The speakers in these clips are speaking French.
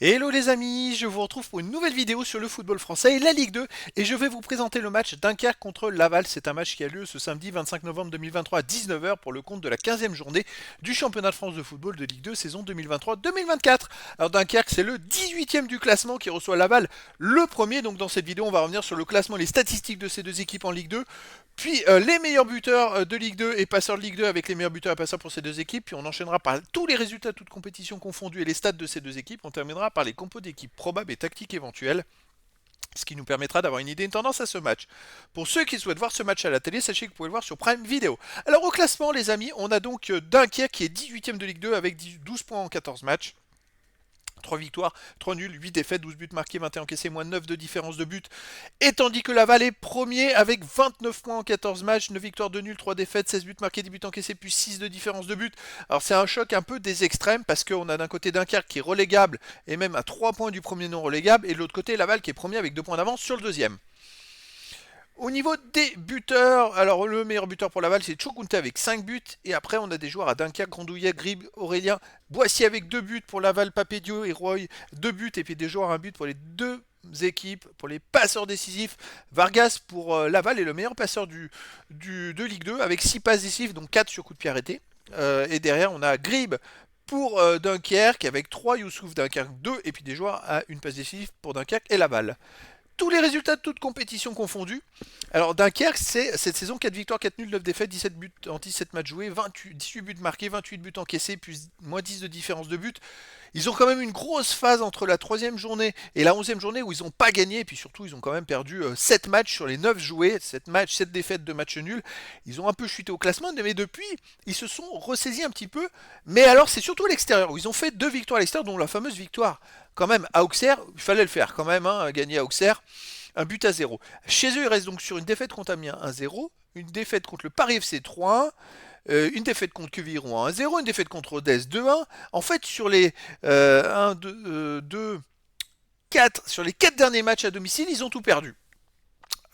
Hello les amis, je vous retrouve pour une nouvelle vidéo sur le football français et la Ligue 2 et je vais vous présenter le match Dunkerque contre Laval. C'est un match qui a lieu ce samedi 25 novembre 2023 à 19h pour le compte de la 15e journée du championnat de France de football de Ligue 2 saison 2023-2024. Alors Dunkerque c'est le 18e du classement qui reçoit Laval le premier, donc dans cette vidéo on va revenir sur le classement, les statistiques de ces deux équipes en Ligue 2, puis les meilleurs buteurs de Ligue 2 et passeurs de Ligue 2 avec les meilleurs buteurs et passeurs pour ces deux équipes. Puis on enchaînera par tous les résultats toutes compétitions confondues et les stats de ces deux équipes. On terminera par les compos d'équipes probables et tactiques éventuelles, ce qui nous permettra d'avoir une idée, une tendance à ce match. Pour ceux qui souhaitent voir ce match à la télé, sachez que vous pouvez le voir sur Prime Video. Alors au classement les amis, on a donc Dunkerque qui est 18ème de Ligue 2 avec 12 points en 14 matchs. 3 victoires, 3 nuls, 8 défaites, 12 buts marqués, 21 encaissés, moins 9 de différence de but. Et tandis que Laval est premier avec 29 points en 14 matchs, 9 victoires, 2 nuls, 3 défaites, 16 buts marqués, 10 buts encaissés, plus 6 de différence de but. Alors c'est un choc un peu des extrêmes parce qu'on a d'un côté Dunkerque qui est relégable et même à 3 points du premier non relégable, et de l'autre côté Laval qui est premier avec 2 points d'avance sur le deuxième. Au niveau des buteurs, alors le meilleur buteur pour Laval c'est Chokunte avec 5 buts, et après on a des joueurs à Dunkerque, Grandouillet, Grib, Aurélien, Boissier avec 2 buts pour Laval, Papedio et Roy 2 buts, et puis des joueurs à 1 but pour les deux équipes. Pour les passeurs décisifs, Vargas pour Laval est le meilleur passeur de Ligue 2 avec 6 passes décisives, donc 4 sur coup de pied arrêté. Et derrière on a Grib pour Dunkerque avec 3, Youssouf Dunkerque 2, et puis des joueurs à une passe décisive pour Dunkerque et Laval. Tous les résultats de toutes compétitions confondues. Alors Dunkerque, c'est cette saison 4 victoires, 4 nuls, 9 défaites, 17 buts en 17 matchs joués, 18 buts marqués, 28 buts encaissés, plus moins 10 de différence de but. Ils ont quand même une grosse phase entre la 3e journée et la 11e journée où ils n'ont pas gagné, et puis surtout ils ont quand même perdu 7 matchs sur les 9 joués, 7 matchs, 7 défaites, 2 matchs nuls. Ils ont un peu chuté au classement, mais depuis ils se sont ressaisis un petit peu. Mais alors c'est surtout à l'extérieur où ils ont fait 2 victoires à l'extérieur, dont la fameuse victoire quand même à Auxerre. Il fallait le faire quand même, hein, gagner à Auxerre. Un but à 0. Chez eux, ils restent donc sur une défaite contre Amiens 1-0, une défaite contre le Paris FC 3-1, une défaite contre Queviron 1-0, une défaite contre Rodez 2-1. En fait, sur les 1, 2, 4, sur les 4 derniers matchs à domicile, ils ont tout perdu.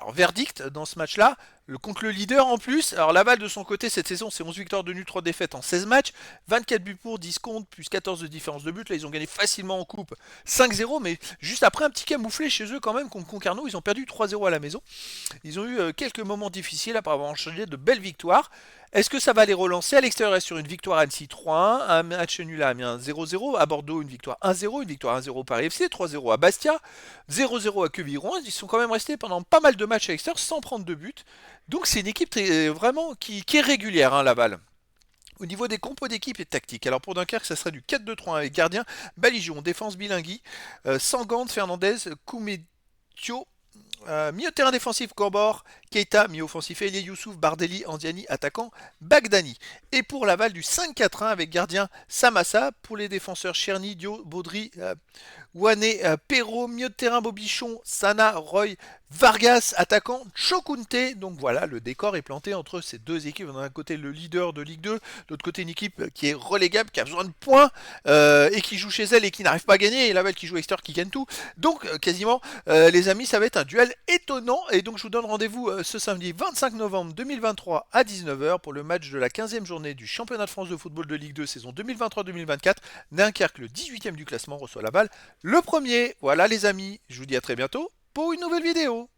Alors, verdict dans ce match-là, contre le leader en plus. Alors, Laval de son côté, cette saison, c'est 11 victoires de nul, 3 défaites en 16 matchs, 24 buts pour, 10 contre, plus 14 de différence de but. Là, ils ont gagné facilement en coupe 5-0, mais juste après un petit camouflet chez eux quand même contre Concarneau, ils ont perdu 3-0 à la maison. Ils ont eu quelques moments difficiles après avoir enchaîné de belles victoires. Est-ce que ça va les relancer? À l'extérieur, sur une victoire à Annecy 3-1, un match nul à Amiens 0-0, à Bordeaux une victoire 1-0, une victoire 1-0 par FC, 3-0 à Bastia, 0-0 à Queviron. Ils sont quand même restés pendant pas mal de matchs à l'extérieur sans prendre de but. Donc c'est une équipe vraiment qui est régulière, hein, Laval. Au niveau des compos d'équipe et de tactique, alors pour Dunkerque, ça serait du 4-2-3 avec gardien Baligion, défense Bilingui, Sangante, Fernandez, Koumetio, milieu de terrain défensif, Gorbor, Keita, milieu offensif, Elie Youssouf, Bardelli, Andiani, attaquant, Bagdani. Et pour Laval, du 5-4-1 avec gardien Samassa. Pour les défenseurs, Cherny, Dio, Baudry, Wane, Perrault, milieu de terrain, Bobichon, Sana, Roy, Vargas, attaquant, Chokunte. Donc voilà, le décor est planté entre ces deux équipes. On a d'un côté le leader de Ligue 2, de l'autre côté une équipe qui est relégable, qui a besoin de points, et qui joue chez elle et qui n'arrive pas à gagner, et Laval qui joue extérieur, qui gagne tout. Donc quasiment, les amis, ça va être un duel étonnant, et donc je vous donne rendez-vous ce samedi 25 novembre 2023 à 19h pour le match de la 15e journée du championnat de France de football de Ligue 2 saison 2023-2024. Dunkerque, le 18e du classement, reçoit Laval le premier. Voilà les amis, je vous dis à très bientôt pour une nouvelle vidéo.